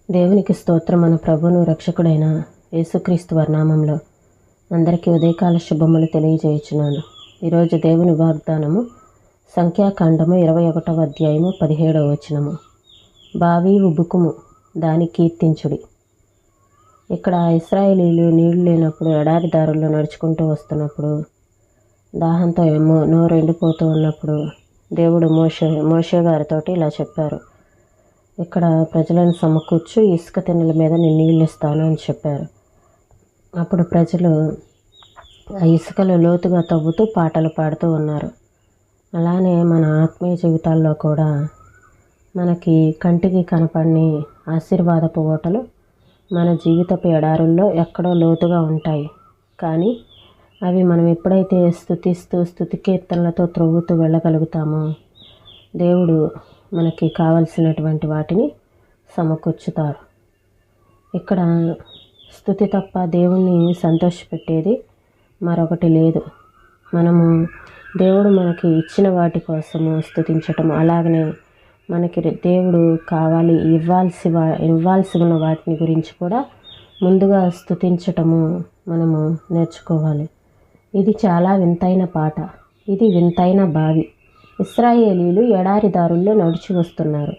దేవునికి స్తోత్రం. మన ప్రభువును రక్షకుడైన యేసుక్రీస్తు వారి నామంలో అందరికీ ఉదయకాల శుభములు తెలియజేయుచున్నాను. ఈరోజు దేవుని వాగ్దానము సంఖ్యాకాండము 21వ అధ్యాయము 17వ వచనము. బావి ఉబుకుము, దాని కీర్తించుడి. ఇక్కడ ఇశ్రాయేలీలు నీళ్లు లేనప్పుడు ఎడారి దారుల్లో నడుచుకుంటూ వస్తున్నప్పుడు, దాహంతో నోరు ఎండిపోతూ ఉన్నప్పుడు దేవుడు మోషే గారితోటి ఇలా చెప్పారు. ఇక్కడ ప్రజలను సమకూర్చు, ఇసుక తిన్నెల మీద నేను నీళ్ళు ఇస్తాను అని చెప్పారు. అప్పుడు ప్రజలు ఆ ఇసుకలో లోతుగా తవ్వుతూ పాటలు పాడుతూ ఉన్నారు. అలానే మన ఆత్మీయ జీవితాల్లో కూడా మనకి కంటికి కనపడని ఆశీర్వాదపు ఓటలు మన జీవితపు ఎడారుల్లో ఎక్కడో లోతుగా ఉంటాయి. కానీ అవి మనం ఎప్పుడైతే స్తుతిస్తూ స్తుతి కీర్తనలతో త్రవ్వుతూ వెళ్ళగలుగుతామో దేవుడు మనకి కావలసినటువంటి వాటిని సమకూర్చుతారు. ఇక్కడ స్తుతి తప్ప దేవుణ్ణి సంతోషపెట్టేది మరొకటి లేదు. మనము దేవుడు మనకి ఇచ్చిన వాటి కోసము స్తుతించటం, అలాగనే మనకి దేవుడు కావాలి ఇవ్వాల్సి ఉన్న వాటిని గురించి కూడా ముందుగా స్తుతించటము మనము నేర్చుకోవాలి. ఇది చాలా వింతైన పాట. ఇది వింతైన బావి. ఇశ్రాయేలీలు ఎడారి దారుల్లో నడిచి వస్తున్నారు.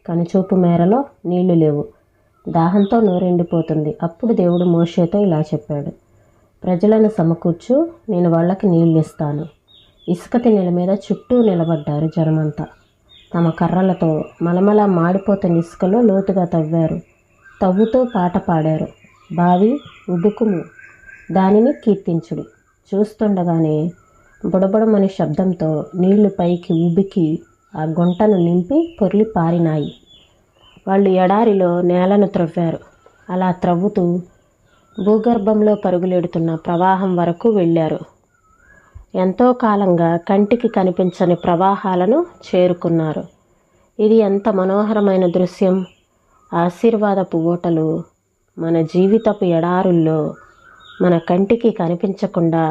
కనుచూపు మేరలో నీళ్లు లేవు. దాహంతో నోరెండిపోతుంది. అప్పుడు దేవుడు మోషేతో ఇలా చెప్పాడు. ప్రజలను సమకూర్చు, నేను వాళ్ళకి నీళ్ళు ఇస్తాను. ఇసుక తిన్నెల మీద చుట్టూ నిలబడ్డారు జనమంతా. తమ కర్రలతో మలమల మాడిపోతున్న ఇసుకలో లోతుగా తవ్వారు. తవ్వుతూ పాట పాడారు. బావి ఉబుకుము, దానిని కీర్తించుడి. చూస్తుండగానే బుడబుడమని శబ్దంతో నీళ్లు పైకి ఉబికి ఆ గుంటను నింపి పొర్లి పారినాయి. వాళ్ళు ఎడారిలో నేలను త్రవ్వారు. అలా త్రవ్వుతూ భూగర్భంలో పరుగులెడుతున్న ప్రవాహం వరకు వెళ్ళారు. ఎంతో కాలంగా కంటికి కనిపించని ప్రవాహాలను చేరుకున్నారు. ఇది ఎంత మనోహరమైన దృశ్యం! ఆశీర్వాదపు ఊటలు మన జీవితపు ఎడారుల్లో మన కంటికి కనిపించకుండా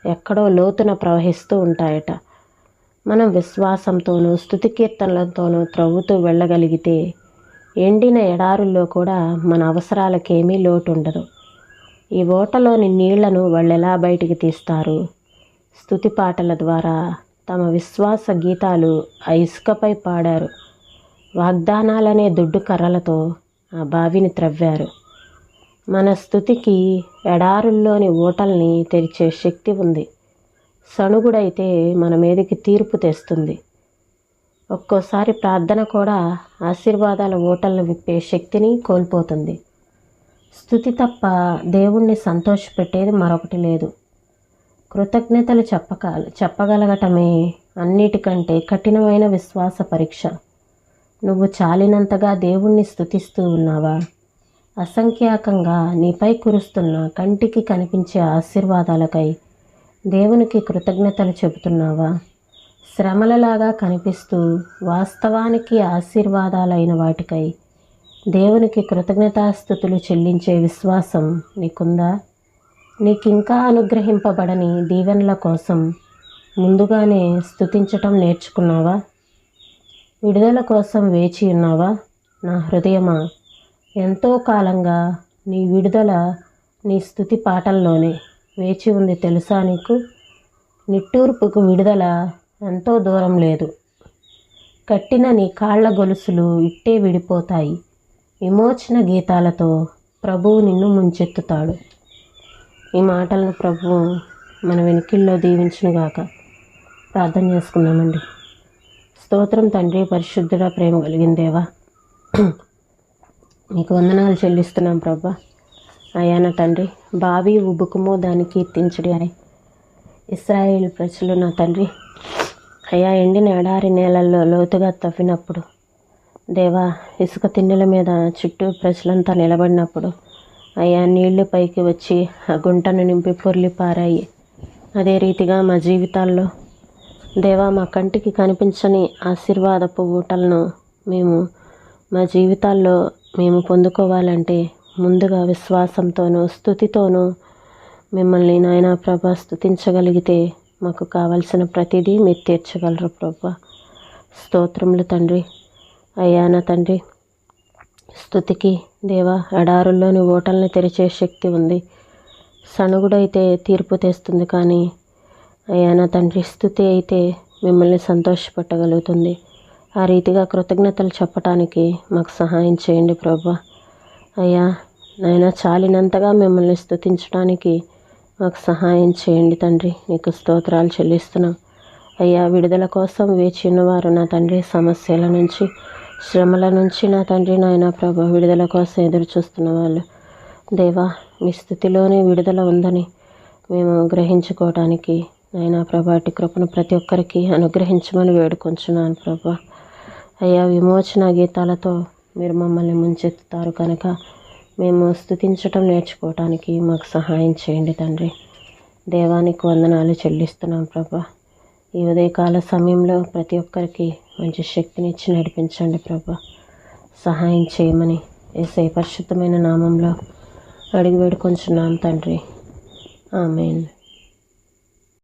ఎక్కడో లోతున ప్రవహిస్తూ ఉంటాయట. మనం విశ్వాసంతోనూ స్తుతి కీర్తనలతోనూ త్రవ్వుతూ వెళ్ళగలిగితే ఎండిన ఎడారుల్లో కూడా మన అవసరాలకేమీ లోటు ఉండదు. ఈ ఓటలోని నీళ్లను వాళ్ళు ఎలా బయటికి తీస్తారు? స్తుతి పాటల ద్వారా తమ విశ్వాస గీతాలు ఆ ఇసుకపై పాడారు. వాగ్దానాలనే దుడ్డు కర్రలతో ఆ బావిని త్రవ్వారు. మన స్తుతికి ఎడారుల్లోని ఓటల్ని తెరిచే శక్తి ఉంది. సణుగుడైతే మన మీదకి తీర్పు తెస్తుంది. ఒక్కోసారి ప్రార్థన కూడా ఆశీర్వాదాల ఓటలను విప్పే శక్తిని కోల్పోతుంది. స్తుతి తప్ప దేవుణ్ణి సంతోషపెట్టేది మరొకటి లేదు. కృతజ్ఞతలు చెప్పగలగటమే అన్నిటికంటే కఠినమైన విశ్వాస పరీక్ష. నువ్వు చాలినంతగా దేవుణ్ణి స్తుతిస్తూ ఉన్నావా? అసంఖ్యాకంగా నీపై కురుస్తున్న కంటికి కనిపించే ఆశీర్వాదాలకై దేవునికి కృతజ్ఞతలు చెబుతున్నావా? శ్రమలలాగా కనిపిస్తూ వాస్తవానికి ఆశీర్వాదాలైన వాటికై దేవునికి కృతజ్ఞతాస్తుతులు చెల్లించే విశ్వాసం నీకుందా? నీకింకా అనుగ్రహింపబడని దీవెనల కోసం ముందుగానే స్తుతించటం నేర్చుకున్నావా? విడుదల కోసం వేచి ఉన్నావా? నా హృదయమా, ఎంతో కాలంగా నీ విడుదల నీ స్తుతి పాటల్లోనే వేచి ఉంది తెలుసా నీకు? నిట్టూర్పుకు విడుదల ఎంతో దూరం లేదు. కట్టిన నీ కాళ్ల గొలుసులు ఇట్టే విడిపోతాయి. విమోచన గీతాలతో ప్రభువు నిన్ను ముంచెత్తుతాడు. ఈ మాటలను ప్రభువు మన వెనుకల్లో దీవించునుగాక. ప్రార్థన చేసుకుందామండి. స్తోత్రం తండ్రి, పరిశుద్ధుడా, ప్రేమ కలిగిన దేవా, నీకు వందనాలు చెల్లిస్తున్నాం ప్రభా. అయ్యా నా తండ్రి, బావి ఉబుకుమో, దాన్ని కీర్తించుడి అని ఇశ్రాయేలు ప్రజలు నా తండ్రి అయ్యా ఎండిన ఎడారి నేలల్లో లోతుగా తవ్వినప్పుడు దేవా, ఇసుక తిన్నెల మీద చుట్టూ ప్రజలంతా నిలబడినప్పుడు అయ్యా నీళ్లు పైకి వచ్చి ఆ గుంటను నింపి పొర్లి పారాయి. అదే రీతిగా మా జీవితాల్లో దేవా, మా కంటికి కనిపించని ఆశీర్వాదపు ఊటలను మా జీవితాల్లో మేము పొందుకోవాలంటే ముందుగా విశ్వాసంతోనూ స్తుతితోనూ మిమ్మల్ని నాయనా ప్రభా స్తుతించగలిగితే మాకు కావలసిన ప్రతిదీ మీరు తీర్చగలరు ప్రభా. స్తోత్రములు తండ్రి. అయ్యా నా తండ్రి, స్తుతికి దేవా ఎడారుల్లోని ఓటల్ని తెరిచే శక్తి ఉంది. సణుగుడైతే తీర్పు తెస్తుంది, కానీ అయ్యా నా తండ్రి స్తుతి అయితే మిమ్మల్ని సంతోషపెట్టగలుగుతుంది. ఆ రీతిగా కృతజ్ఞతలు చెప్పటానికి మాకు సహాయం చేయండి ప్రభా. అయ్యా నాయన చాలినంతగా మిమ్మల్ని స్తుతించడానికి మాకు సహాయం చేయండి తండ్రి. నీకు స్తోత్రాలు చెల్లిస్తున్నాం. అయ్యా విడుదల కోసం వేచి ఉన్నవారు నా తండ్రి, సమస్యల నుంచి శ్రమల నుంచి నా తండ్రి నాయన ప్రభా విడుదల కోసం ఎదురు చూస్తున్న వాళ్ళు దేవా మీ స్థితిలోనే విడుదల ఉందని మేము గ్రహించుకోవడానికి నాయన ప్రభా అటు కృపను ప్రతి ఒక్కరికి అనుగ్రహించమని వేడుకొంచున్నాను ప్రభా. అయ్యా విమోచన గీతాలతో మీరు మమ్మల్ని ముంచెత్తుతారు కనుక మేము స్తుతించటం నేర్చుకోవటానికి మాకు సహాయం చేయండి తండ్రి. దేవానికి వందనాలు చెల్లిస్తున్నాం ప్రభా. ఈ ఉదయకాల సమయంలో ప్రతి ఒక్కరికి మంచి శక్తినిచ్చి నడిపించండి ప్రభా. సహాయం చేయమని యేసయ్య పరిశుద్ధమైన నామంలో అడిగి వేడుకొంచున్నాం తండ్రి. ఆమేన్.